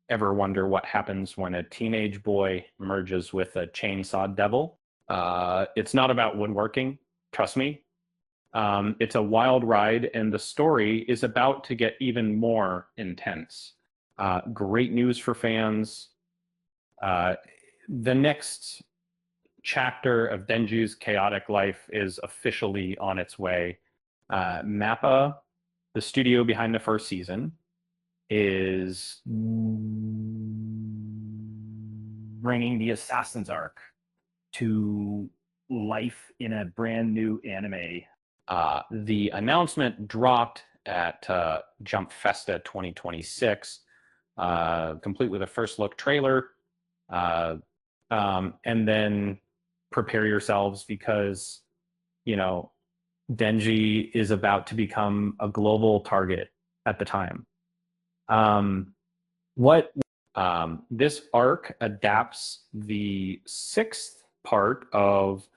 Ever wonder what happens when a teenage boy merges with a chainsaw devil? It's not about woodworking, trust me. It's a wild ride, and the story is about to get even more intense. Great news for fans. Uh, the next chapter of Denji's chaotic life is officially on its way. Mappa, the studio behind the first season, is bringing the Assassin's arc to life in a brand new anime. The announcement dropped at Jump Festa 2026, complete with a first look trailer. And then prepare yourselves because, you know, Denji is about to become a global target at the time. What This arc adapts the sixth part of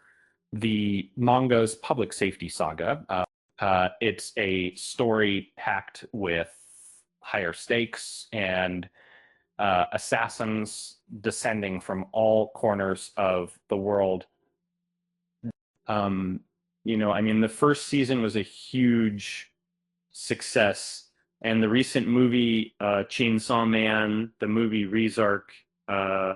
the manga's public safety saga. It's a story packed with higher stakes and assassins descending from all corners of the world. The first season was a huge success, and the recent movie Chainsaw Man, the movie Rezark, uh,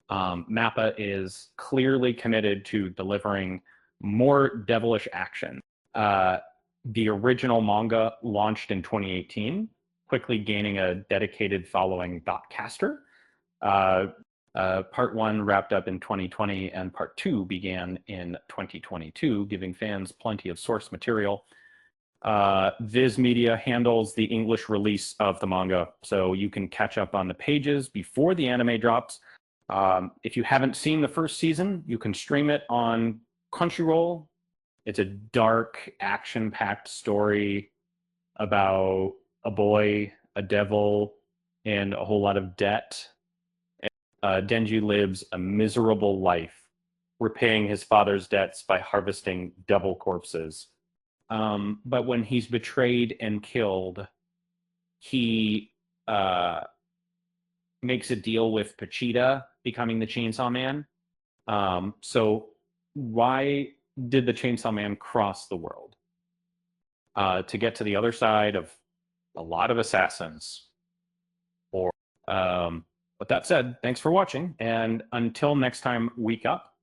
Mappa is clearly committed to delivering more devilish action. The original manga launched in 2018, quickly gaining a dedicated following. Caster. Part one wrapped up in 2020, and part two began in 2022, giving fans plenty of source material. Viz Media handles the English release of the manga, so you can catch up on the pages before the anime drops. If you haven't seen the first season, you can stream it on Crunchyroll. It's a dark, action-packed story about a boy, a devil, and a whole lot of debt. Denji lives a miserable life, repaying his father's debts by harvesting devil corpses. But when he's betrayed and killed, he makes a deal with Pachita, becoming the Chainsaw Man. So why did the Chainsaw Man cross the world? To get to the other side of a lot of assassins. Or, with that said, thanks for watching, and until next time, week up.